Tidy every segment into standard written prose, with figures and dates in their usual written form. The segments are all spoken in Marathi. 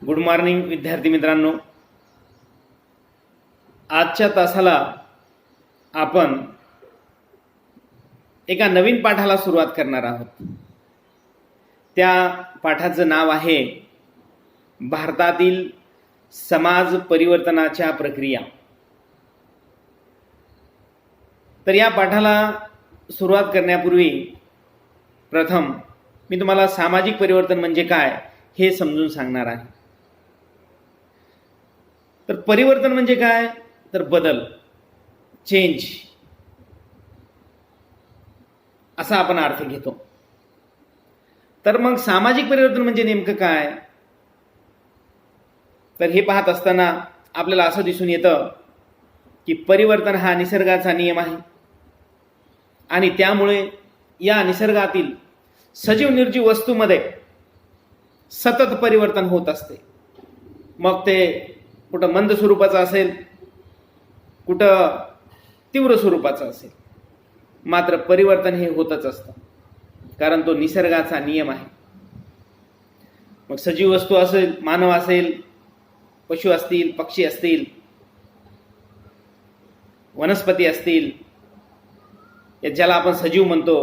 गुड मॉर्निंग विद्यार्थी मित्रांनो. आजच्या तासाला आपण एका नवीन पाठाला सुरुवात करणार आहोत. त्या पाठाचं नाव आहे भारतातील समाज परिवर्तनाच्या प्रक्रिया. तर या पाठाला सुरुवात करण्यापूर्वी प्रथम मी तुम्हाला सामाजिक परिवर्तन म्हणजे काय हे समजून सांगणार आहे. तर परिवर्तन म्हणजे काय, तर बदल, चेंज असा आपण अर्थ घेतो. तर मग सामाजिक परिवर्तन म्हणजे नेमकं काय, तर हे पाहत असताना आपल्याला असं दिसून येतं की परिवर्तन हा निसर्गाचा नियम आहे आणि त्यामुळे या निसर्गातील सजीव निर्जीव वस्तूमध्ये सतत परिवर्तन होत असते. मग ते कुठं मंद स्वरूपाचं असेल, कुठं तीव्र स्वरूपाचं असेल, मात्र परिवर्तन हे होतच असतं, कारण तो निसर्गाचा नियम आहे. मग सजीव वस्तू असेल, मानव असेल, पशु असतील, पक्षी असतील, वनस्पती असतील, ज्याला आपण सजीव म्हणतो,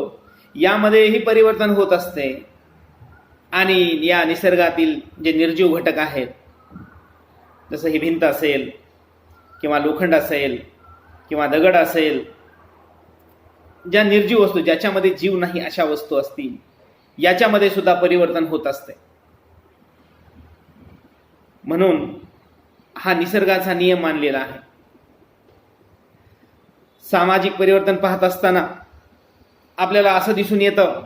यामध्येही परिवर्तन होत असते. आणि या निसर्गातील जे निर्जीव घटक आहेत, जसं ही भिंत असेल किंवा लोखंड असेल किंवा दगड असेल, ज्या निर्जीव वस्तू ज्याच्यामध्ये जीव नाही अशा वस्तू असतील, याच्यामध्ये सुद्धा परिवर्तन होत असते. म्हणून हा निसर्गाचा नियम मानलेला आहे. सामाजिक परिवर्तन पाहत असताना आपल्याला असं दिसून येतं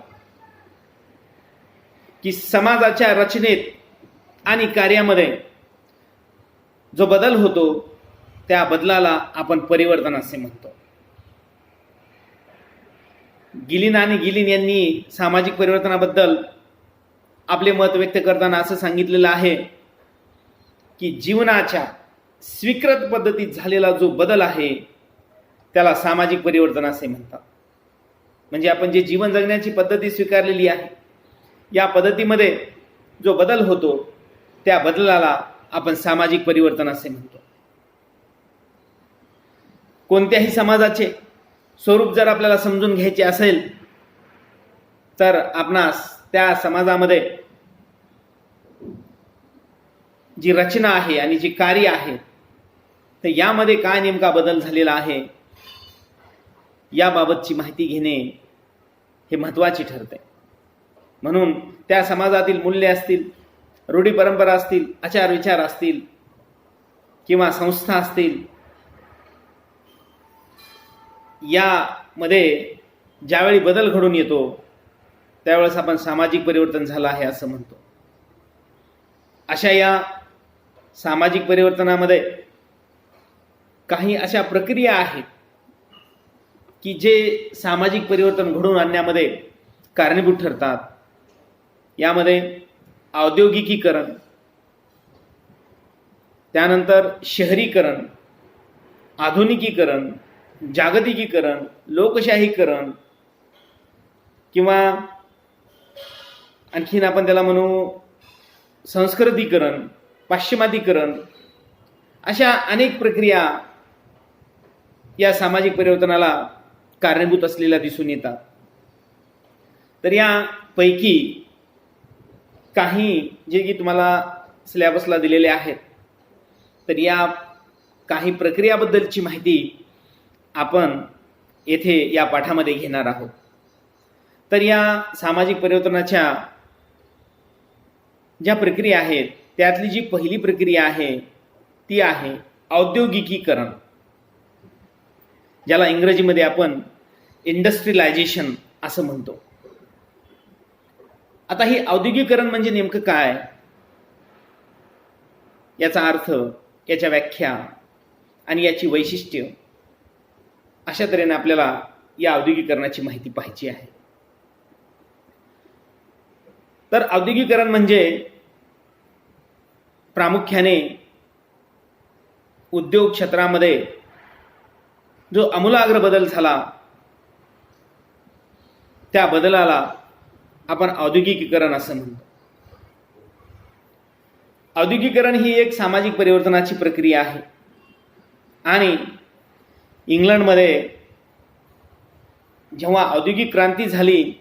की समाजाच्या रचनेत आणि कार्यामध्ये जो बदल होतो त्या बदलाला आपण परिवर्तन असे म्हणतो. गिलिन आणि गिलिन यांनी सामाजिक परिवर्तनाबद्दल आपले मत व्यक्त करताना असं सांगितलेलं आहे की जीवनाच्या स्वीकृत पद्धतीत झालेला जो बदल आहे त्याला सामाजिक परिवर्तन असे म्हणतात. म्हणजे आपण जे जीवन जगण्याची पद्धती स्वीकारलेली आहे, या पद्धतीमध्ये जो बदल होतो त्या बदलाला आपण सामाजिक परिवर्तन असे म्हणतो. कोणत्याही समाजाचे स्वरूप जर आपल्याला समजून घ्यायचे असेल तर आपणास त्या समाजामध्ये जी रचना आहे आणि जी कार्य आहे तर यामध्ये काय नेमका बदल झालेला आहे याबाबतची माहिती घेणे हे महत्त्वाचे ठरते. म्हणून त्या समाजातील मूल्य असतील, रूढी परंपरा असतील, आचार विचार असतील किंवा संस्था असतील, यामध्ये ज्यावेळी बदल घडून येतो त्यावेळेस आपण सामाजिक परिवर्तन झालं आहे असं म्हणतो. अशा या सामाजिक परिवर्तनामध्ये काही अशा प्रक्रिया आहेत की जे सामाजिक परिवर्तन घडवून आणण्यामध्ये कारणीभूत ठरतात. यामध्ये औद्योगिकीकरण, त्यानंतर शहरीकरण, आधुनिकीकरण, जागतिकीकरण, लोकशाहीकरण किंवा आणखीन आपण त्याला म्हणू संस्कृतीकरण, पाश्चिमातीकरण, अशा अनेक प्रक्रिया या सामाजिक परिवर्तनाला कारणीभूत असलेल्या दिसून येतात. तर यापैकी काही जे की तुम्हाला सिलेबसला दिलेले आहेत, तर या काही प्रक्रियाबद्दलची माहिती आपण येथे या पाठामध्ये घेणार आहोत. तर या सामाजिक परिवर्तनाच्या ज्या प्रक्रिया आहेत त्यातली जी पहिली प्रक्रिया आहे ती आहे औद्योगिकीकरण, ज्याला इंग्रजीमध्ये आपण इंडस्ट्रियलायझेशन असं म्हणतो. आता ही औद्योगिकीकरण म्हणजे नेमकं काय, याचा अर्थ, याच्या व्याख्या आणि याची वैशिष्ट्य अशा तऱ्हेने आपल्याला या औद्योगिकीकरणाची माहिती पाहिजे आहे. तर औद्योगिकीकरण म्हणजे प्रामुख्याने उद्योग क्षेत्रामध्ये जो आमूलाग्र बदल झाला त्या बदलाला आपण औद्योगिकीकरण असं म्हणतो. औद्योगिकरण ही एक सामाजिक परिवर्तनाची प्रक्रिया आहे आणि इंग्लंडमध्ये जेव्हा औद्योगिक क्रांती झाली,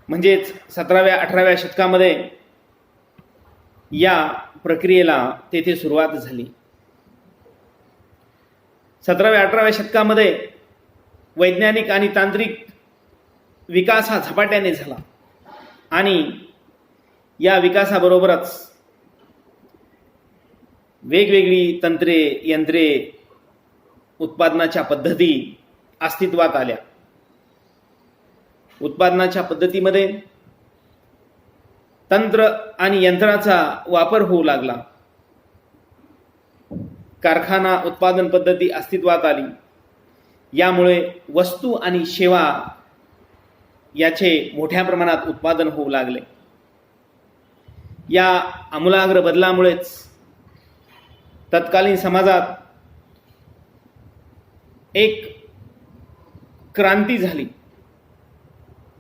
म्हणजेच 17व्या-18व्या शतकामध्ये या प्रक्रियेला तेथे सुरुवात झाली. 17व्या-18व्या शतकामध्ये वैज्ञानिक आणि तांत्रिक विकास हा झपाट्याने झाला आणि या विकासाबरोबरच वेगवेगळी तंत्रे, यंत्रे, उत्पादनाच्या पद्धती अस्तित्वात आल्या. उत्पादनाच्या पद्धतीमध्ये तंत्र आणि यंत्राचा वापर होऊ लागला. कारखाना उत्पादन पद्धती अस्तित्वात आली. यामुळे वस्तू आणि सेवा याचे मोठ्या प्रमाणात उत्पादन होऊ लागले. या आमूलाग्र बदलामुळेच तत्कालीन समाजात एक क्रांती झाली,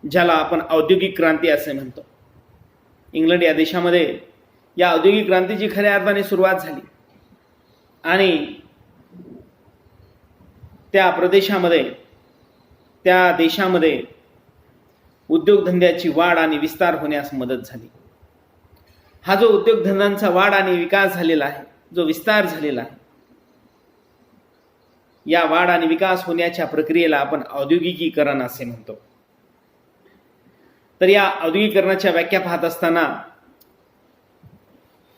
ज्याला आपण औद्योगिक क्रांती असे म्हणतो. इंग्लंड या देशामध्ये या औद्योगिक क्रांतीची खऱ्या अर्थाने सुरुवात झाली आणि त्या प्रदेशामध्ये, त्या देशामध्ये उद्योगधंद्याची वाढ आणि विस्तार होण्यास मदत झाली. हा जो उद्योगधंद्यांचा वाढ आणि विकास झालेला आहे, जो विस्तार झालेला आहे, या वाढ आणि विकास होण्याच्या प्रक्रियेला आपण औद्योगिकीकरण असे म्हणतो. तर या औद्योगिकीकरणाच्या व्याख्या पाहत असताना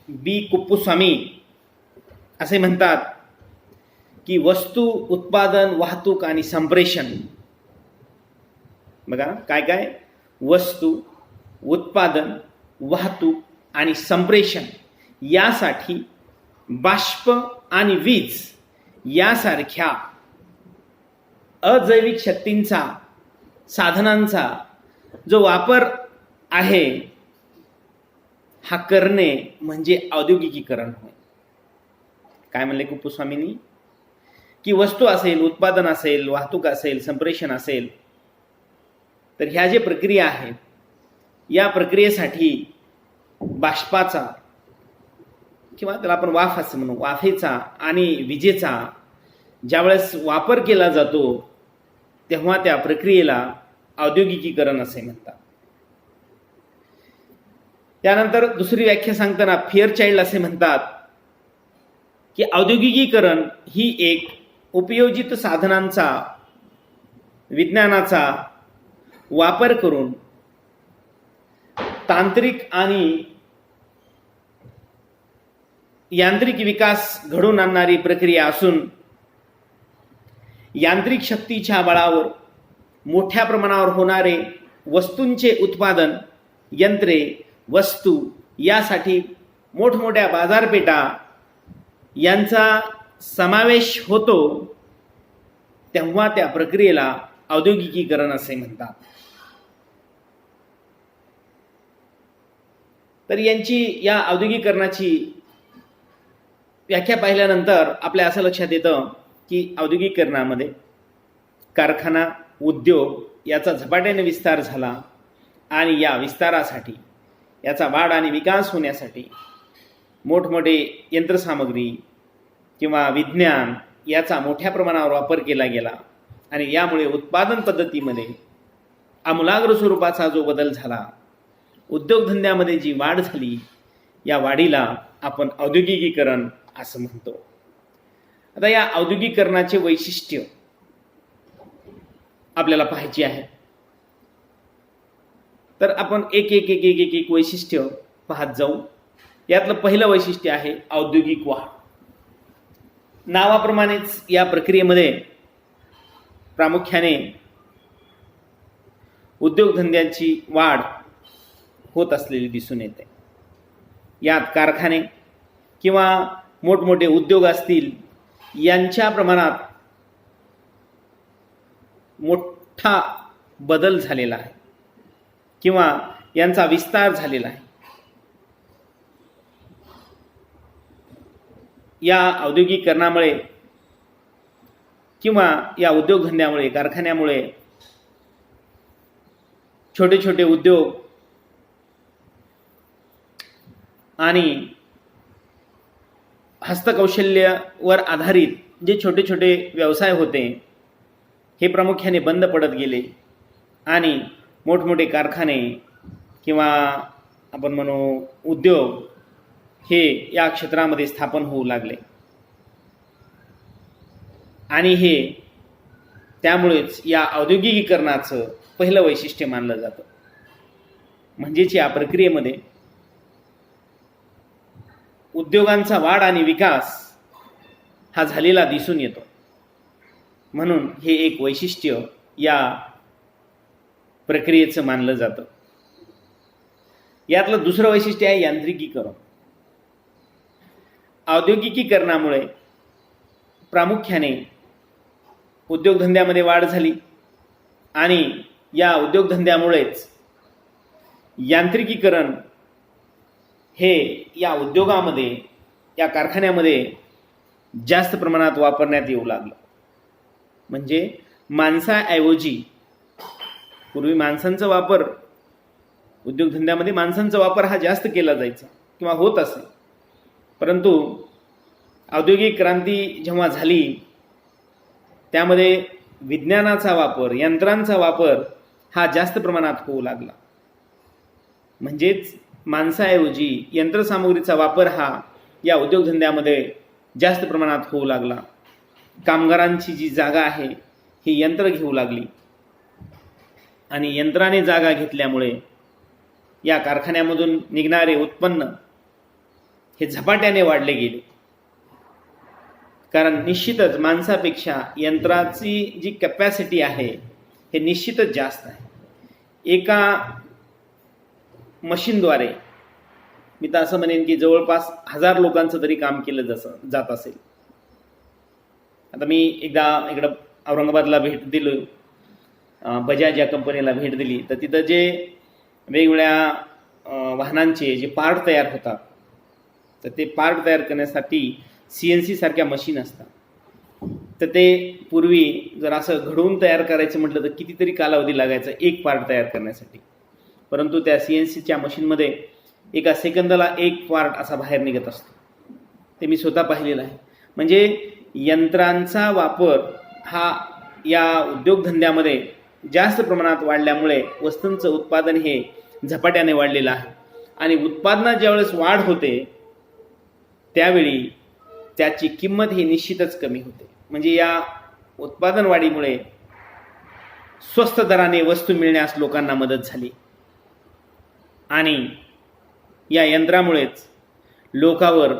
बी. कुप्पुस्वामी असे म्हणतात की वस्तू, उत्पादन, वाहतूक आणि संप्रेषण. बघा काय काय, वस्तू, उत्पादन, वाहतूक आणि संप्रेषण यासाठी बाष्प आणि वीज यासारख्या अजैविक शक्तींचा, साधनांचा जो वापर आहे हा करणे म्हणजे औद्योगिकीकरण होय. काय म्हणले कुप्पुस्वामींनी की वस्तू असेल, उत्पादन असेल, वाहतूक असेल, संप्रेषण असेल, तर ह्या जे प्रक्रिया आहेत या प्रक्रियेसाठी बाष्पाचा किंवा त्याला आपण वाफ असं म्हणू, वाफेचा आणि विजेचा ज्यावेळेस वापर केला जातो तेव्हा त्या प्रक्रियेला औद्योगिकीकरण असे म्हणतात. त्यानंतर दुसरी व्याख्या सांगताना फेअरचाइल्ड असे म्हणतात की औद्योगिकीकरण ही एक उपयोजित साधनांचा, विज्ञानाचा वापर करून तांत्रिक आणि यांत्रिक विकास घडवून आणणारी प्रक्रिया असून यांत्रिक शक्तीच्या बळावर मोठ्या प्रमाणावर होणारे वस्तूंचे उत्पादन, यंत्रे, वस्तू यासाठी मोठमोठ्या बाजारपेठा यांचा समावेश होतो, तेव्हा त्या प्रक्रियेला औद्योगिकीकरण असे म्हणतात. तर यांची या औद्योगिकीकरणाची व्याख्या पाहिल्यानंतर आपल्या असं लक्षात येतं की औद्योगिकीकरणामध्ये कारखाना, उद्योग याचा झपाट्याने विस्तार झाला आणि या विस्तारासाठी, याचा वाढ आणि विकास होण्यासाठी मोठमोठे यंत्रसामग्री किंवा विज्ञान याचा मोठ्या प्रमाणावर वापर केला गेला आणि यामुळे उत्पादन पद्धतीमध्ये आमूलाग्र स्वरूपाचा जो बदल झाला, उद्योगधंद्यामध्ये जी वाढ झाली, या वाढीला आपण औद्योगिकीकरण असं म्हणतो. आता या औद्योगिकीकरणाचे वैशिष्ट्य आपल्याला पाहायची आहे, तर आपण एक एक एक एक एक एक वैशिष्ट्य पाहत जाऊ. यातलं पहिलं वैशिष्ट्य आहे औद्योगिक वाढ. नावाप्रमाणेच या प्रक्रियेमध्ये प्रामुख्याने उद्योगधंद्यांची वाढ होत असलेली दिसून येते. यात कारखाने किंवा मोठमोठे उद्योग असतील यांच्या प्रमाणात मोठा बदल झालेला आहे किंवा यांचा विस्तार झालेला आहे. या औद्योगिकीकरणामुळे किंवा या उद्योगधंद्यामुळे, कारखान्यामुळे छोटे छोटे उद्योग आणि हस्तकौशल्यावर आधारित जे छोटे छोटे व्यवसाय होते हे प्रामुख्याने बंद पडत गेले आणि मोठमोठे कारखाने किंवा आपण म्हणू उद्योग हे या क्षेत्रामध्ये स्थापन होऊ लागले आणि हे त्यामुळेच या औद्योगिकीकरणाचं पहिलं वैशिष्ट्य मानलं जातं. म्हणजेच या प्रक्रियेमध्ये उद्योगांचा वाढ आणि विकास हा झालेला दिसून येतो. म्हणून हे एक वैशिष्ट्य या प्रक्रियेचं मानलं जातं. यातलं दुसरं वैशिष्ट्य आहे यांत्रिकीकरण. औद्योगिकीकरणामुळे प्रामुख्याने उद्योगधंद्यामध्ये वाढ झाली आणि या उद्योगधंद्यामुळेच यांत्रिकीकरण हे या उद्योगामध्ये या कारखान्यामध्ये जास्त प्रमाणात वापरण्यात येऊ लागलं. म्हणजे माणसाऐवजी पूर्वी माणसांचा वापर उद्योगधंद्यामध्ये माणसांचा वापर हा जास्त केला जायचा किंवा होत असे, परंतु औद्योगिक क्रांती जेव्हा झाली त्यामध्ये विज्ञानाचा वापर यंत्रांचा वापर हा जास्त प्रमाणात होऊ लागला. म्हणजेच माणसाऐवजी यंत्रसामुग्रीचा वापर हा या उद्योगधंद्यामध्ये जास्त प्रमाणात होऊ लागला. कामगारांची जी जागा आहे ही यंत्र घेऊ लागली आणि यंत्राने जागा घेतल्यामुळे या कारखान्यामधून निघणारे उत्पन्न हे झपाट्याने वाढले गेले. कारण निश्चितच माणसापेक्षा यंत्राची जी कॅपॅसिटी आहे हे निश्चितच जास्त आहे. एका मशीनद्वारे मी तर असं म्हणेन की जवळपास 1000 लोकांचं तरी काम केलं जात असेल. आता मी एकदा इकडं औरंगाबादला भेट दिली, बजाज या कंपनीला भेट दिली, तर तिथं जे वेगवेगळ्या वाहनांचे जे पार्ट तयार होतात तर ते पार्ट तयार करण्यासाठी CNC सारख्या मशीन असतात. तर ते पूर्वी जर असं घडवून तयार करायचं म्हटलं तर कितीतरी कालावधी लागायचा एक पार्ट तयार करण्यासाठी, परंतु त्या CNCच्या मशीनमध्ये एका सेकंदाला एक पार्ट असा बाहेर निघत असतो. ते मी स्वतः पाहिलेलं आहे. म्हणजे यंत्रांचा वापर हा या उद्योगधंद्यामध्ये जास्त प्रमाणात वाढल्यामुळे वस्तूंचं उत्पादन हे झपाट्याने वाढलेलं आहे आणि उत्पादनात ज्यावेळेस वाढ होते त्यावेळी त्याची किंमत ही निश्चितच कमी होते. म्हणजे या उत्पादन वाढीमुळे स्वस्त दराने वस्तू मिळण्यास लोकांना मदत झाली आणि या यंत्रामुळेच लोकांवर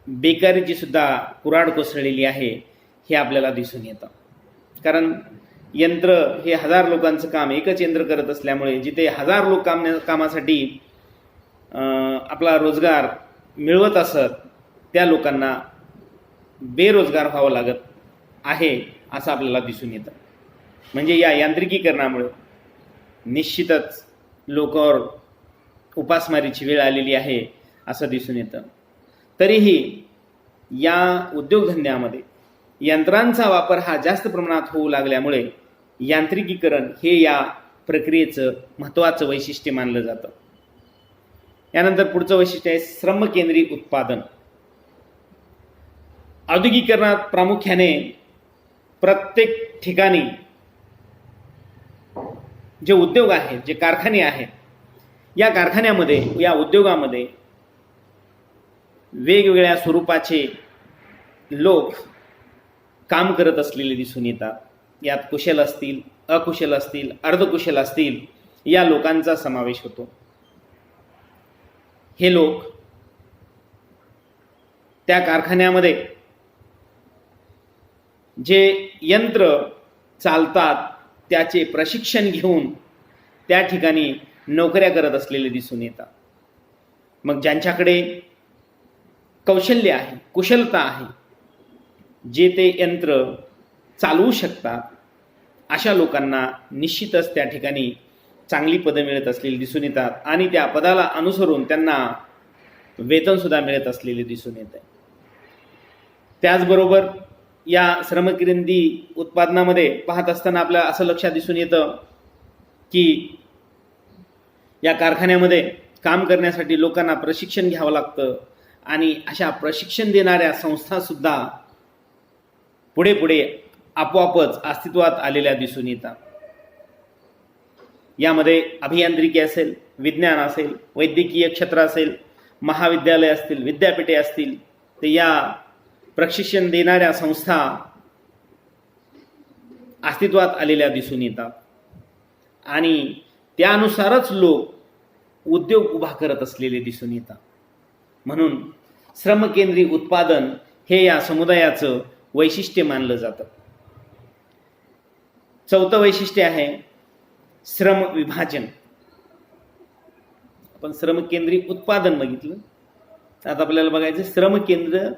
बेकारीची सुद्धा कुऱ्हाड कोसळलेली आहे हे आपल्याला दिसून येतं. कारण यंत्र हे 1000 लोकांचं काम एकच यंत्र करत असल्यामुळे जिथे 1000 लोक कामासाठी आपला रोजगार मिळवत असत त्या लोकांना बेरोजगार व्हावं लागत आहे असं आपल्याला दिसून येतं. म्हणजे या यांत्रिकीकरणामुळे निश्चितच लोकांवर उपासमारीची वेळ आलेली आहे असं दिसून येतं. तरीही या उद्योगधंद्यामध्ये यंत्रांचा वापर हा जास्त प्रमाणात होऊ लागल्यामुळे यांत्रिकीकरण हे या प्रक्रियेचं महत्त्वाचं वैशिष्ट्य मानलं जातं. यानंतर पुढचं वैशिष्ट्य आहे श्रमकेंद्री उत्पादन. औद्योगिकीकरणात प्रामुख्याने प्रत्येक ठिकाणी जे उद्योग आहेत जे कारखाने आहेत या कारखान्यामध्ये या उद्योगामध्ये वेगवेगळ्या स्वरूपाचे लोक काम करत असलेले दिसून येतात. यात कुशल असतील, अकुशल असतील, अर्धकुशल असतील या लोकांचा समावेश होतो. हे लोक त्या कारखान्यामध्ये जे यंत्र चालतात त्याचे प्रशिक्षण घेऊन त्या ठिकाणी नोकऱ्या करत असलेले दिसून येतात. मग ज्यांच्याकडे कौशल्य आहे, कुशलता आहे, जे ते यंत्र चालवू शकतात अशा लोकांना निश्चितच त्या ठिकाणी चांगली पदं मिळत असलेली दिसून येतात आणि त्या पदाला अनुसरून त्यांना वेतनसुद्धा मिळत असलेले दिसून येत आहे. त्याचबरोबर या श्रमकेंद्री उत्पादनामध्ये पाहत असताना आपल्याला असं लक्षात दिसून येतं की या कारखान्यामध्ये काम करण्यासाठी लोकांना प्रशिक्षण घ्यावं लागतं आणि अशा प्रशिक्षण देणाऱ्या संस्थासुद्धा पुढे पुढे आपोआपच अस्तित्वात आलेल्या दिसून येतात. यामध्ये अभियांत्रिकी असेल, विज्ञान असेल, वैद्यकीय क्षेत्र असेल, महाविद्यालय असतील, विद्यापीठे असतील, तर या प्रशिक्षण देणाऱ्या संस्था अस्तित्वात आलेल्या दिसून येतात आणि त्यानुसारच लोक उद्योग उभा करत असलेले दिसून येतात. म्हणून श्रमकेंद्री उत्पादन हे या समुदायाचं वैशिष्ट्य मानलं जातं. चौथं वैशिष्ट्य आहे श्रम विभाजन. आपण श्रमकेंद्री उत्पादन बघितलं, आता आपल्याला बघायचं श्रमकेंद्र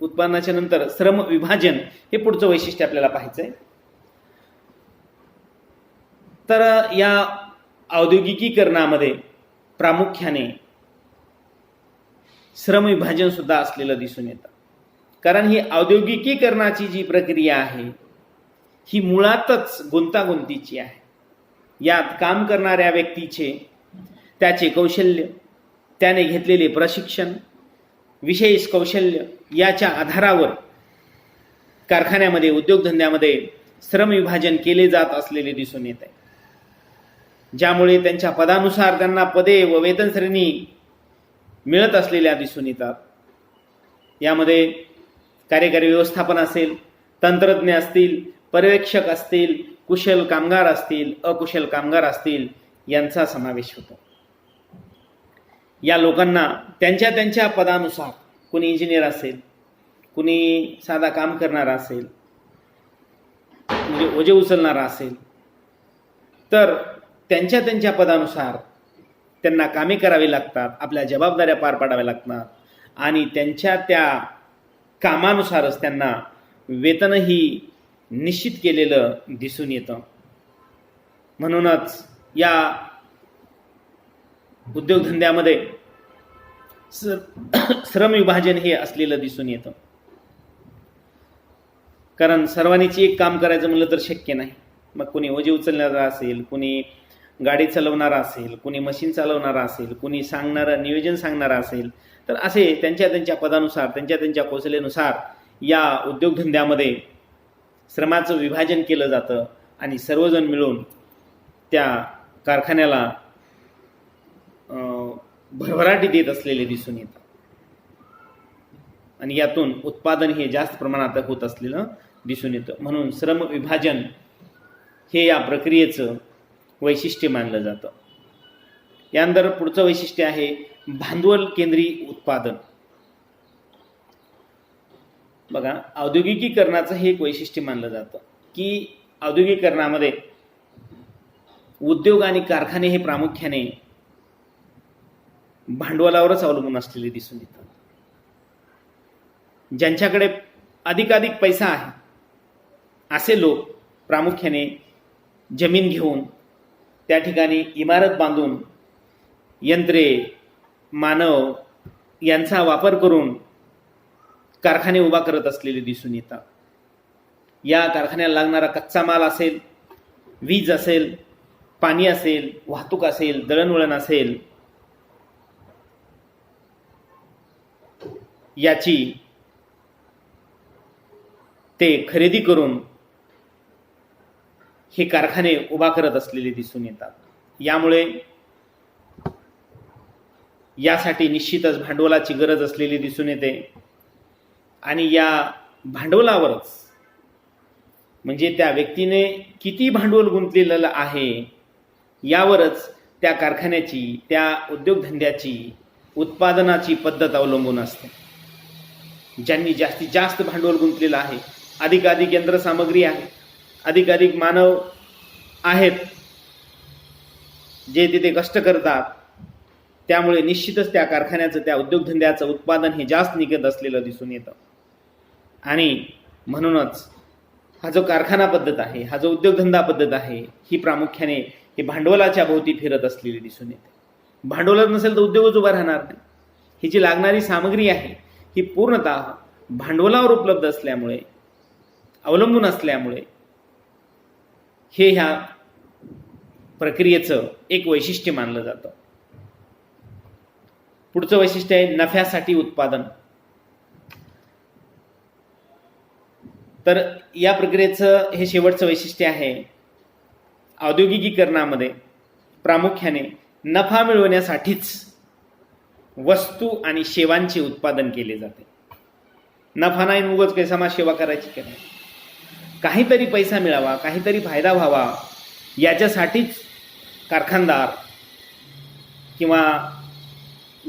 उत्पादनाच्या नंतर श्रम विभाजन हे पुढचं वैशिष्ट्य आपल्याला पाहायचं आहे. तर या औद्योगिकीकरणामध्ये प्रामुख्याने श्रम विभाजन सुद्धा असलेलं दिसून येतं. कारण ही औद्योगिकीकरणाची जी प्रक्रिया आहे ही मुळातच गुंतागुंतीची आहे. यात काम करणाऱ्या व्यक्तीचे त्याचे कौशल्य, त्याने घेतलेले प्रशिक्षण, विशेष कौशल्य याच्या आधारावर कारखान्यामध्ये, उद्योगधंद्यामध्ये श्रमविभाजन केले जात असलेले दिसून येत आहे. ज्यामुळे त्यांच्या पदानुसार त्यांना पदे व वेतन श्रेणी मिळत असलेल्या दिसून येतात. यामध्ये कार्यकारी व्यवस्थापन असेल, तंत्रज्ञ असतील, पर्यवेक्षक असतील, कुशल कामगार असतील, अकुशल कामगार असतील यांचा समावेश होतो. या लोकांना त्यांच्या त्यांच्या पदानुसार, कुणी इंजिनियर असेल, कुणी साधा काम करणारा असेल, म्हणजे ओझे उचलणारा असेल, तर त्यांच्या त्यांच्या पदानुसार त्यांना कामे करावी लागतात, आपल्या जबाबदाऱ्या पार पाडाव्या लागतात आणि त्यांच्या त्या कामानुसारच त्यांना वेतनही निश्चित केलेलं दिसून येतं. म्हणूनच या उद्योगधंद्यामध्ये श्रम विभाजन हे असलेलं दिसून येतं. कारण सर्वांनीच एक काम करायचं म्हणलं तर शक्य नाही. मग कुणी ओझे उचलणारा असेल, कुणी गाडी चालवणारा असेल, कुणी मशीन चालवणारा असेल, कुणी सांगणारा नियोजन सांगणारा असेल, तर असे त्यांच्या त्यांच्या पदानुसार, त्यांच्या त्यांच्या कौशल्यानुसार या उद्योगधंद्यामध्ये श्रमाचं विभाजन केलं जातं आणि सर्वजण मिळून त्या कारखान्याला भरभराटी देत असलेले दिसून येतात आणि यातून उत्पादन हे जास्त प्रमाणात होत असलेलं दिसून येतं. म्हणून श्रम विभाजन हे या प्रक्रियेचं वैशिष्ट्य मानलं जातं. यानंतर पुढचं वैशिष्ट्य आहे भांडवल केंद्री उत्पादन. बघा, औद्योगिकीकरणाचं हे एक वैशिष्ट्य मानलं जातं की औद्योगिकीकरणामध्ये उद्योग आणि कारखाने हे प्रामुख्याने भांडवलावरच अवलंबून असलेले दिसून येतात. ज्यांच्याकडे अधिकाधिक पैसा आहे असे लोक प्रामुख्याने जमीन घेऊन त्या ठिकाणी इमारत बांधून यंत्रे, मानव यांचा वापर करून कारखाने उभा करत असलेले दिसून येतात. या कारखान्याला लागणारा कच्चा माल असेल, वीज असेल, पाणी असेल, वाहतूक असेल, दळणवळण असेल, याची ते खरेदी करून हे कारखाने उभा करत असलेले दिसून येतात. यामुळे यासाठी निश्चितच भांडवलाची गरज असलेली दिसून येते आणि या भांडवलावरच, म्हणजे त्या व्यक्तीने किती भांडवल गुंतलेलं आहे यावरच त्या कारखान्याची, त्या उद्योगधंद्याची, उत्पादनाची पद्धत अवलंबून असते. ज्यांनी जास्तीत जास्त भांडवल गुंतलेलं आहे, अधिकाधिक यंत्रसामग्री आहे, अधिकाधिक मानव आहेत जे तिथे कष्ट करतात, त्यामुळे निश्चितच त्या कारखान्याचं, त्या उद्योगधंद्याचं उत्पादन हे जास्त निघत असलेलं दिसून येतं. आणि म्हणूनच हा जो कारखाना पद्धत आहे, हा जो उद्योगधंदा पद्धत आहे, ही प्रामुख्याने हे भांडवलाच्या भोवती फिरत असलेली दिसून येते. भांडवलच नसेल तर उद्योगच उभा राहणार नाही. ही जी लागणारी सामग्री आहे ही पूर्णतः भांडवलावर उपलब्ध असल्यामुळे, अवलंबून असल्यामुळे हे ह्या प्रक्रियेचं एक वैशिष्ट्य मानलं जातं. पुढचं वैशिष्ट्य आहे नफ्यासाठी उत्पादन. तर या प्रक्रियेचं हे शेवटचं वैशिष्ट्य आहे. औद्योगिकीकरणामध्ये प्रामुख्याने नफा मिळवण्यासाठीच वस्तू आणि सेवांचे उत्पादन केले जाते. नफा नाही उगाच काही समाज सेवा करायची की नाही, काहीतरी पैसा मिळावा, काहीतरी फायदा व्हावा याच्यासाठीच कारखानदार किंवा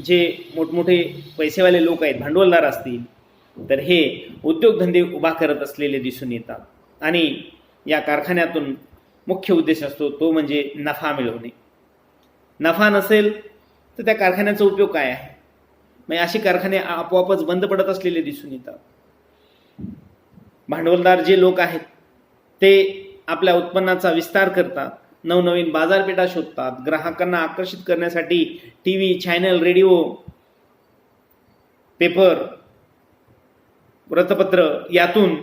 जे मोठमोठे पैसेवाले लोक आहेत, भांडवलदार असतील, तर हे उद्योगधंदे उभा करत असलेले दिसून येतात. आणि या कारखान्यातून मुख्य उद्देश असतो तो म्हणजे नफा मिळवणे. नफा नसेल तर त्या कारखान्याचा उपयोग काय आहे? मग असे कारखाने आपोआपच बंद पडत असलेले दिसून येतात. भांडवलदार जे लोक आहेत ते आपल्या उत्पन्नाचा विस्तार करतात, नवनवीन बाजारपेठा शोधतात, ग्राहकांना आकर्षित करण्यासाठी टीव्ही चॅनल, रेडिओ, पेपर, वृत्तपत्र यातून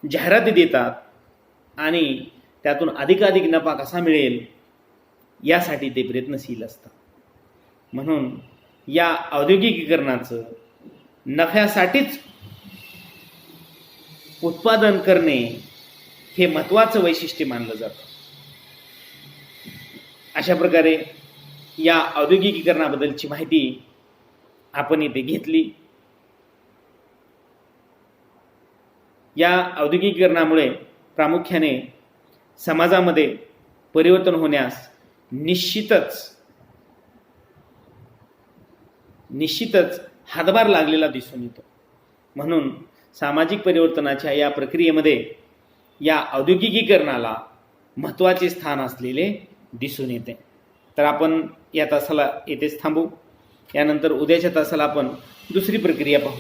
जाहिराती देतात आणि त्यातून अधिकाधिक नफा कसा मिळेल यासाठी ते प्रयत्नशील असतात. म्हणून या औद्योगिकीकरणाचं नफ्यासाठीच उत्पादन करणे हे महत्त्वाचं वैशिष्ट्य मानलं जातं. अशा प्रकारे या औद्योगिकीकरणाबद्दलची माहिती आपण इथे घेतली. या औद्योगिकीकरणामुळे प्रामुख्याने समाजामध्ये परिवर्तन होण्यास निश्चितच हातभार लागलेला दिसून येतो. म्हणून सामाजिक परिवर्तनाच्या या प्रक्रियेमध्ये या औद्योगिकीकरणाला महत्त्वाचे स्थान असलेले दिसून येते. तर आपण या तासाला येथेच थांबू. यानंतर उद्याच्या तासाला आपण दुसरी प्रक्रिया पाहू.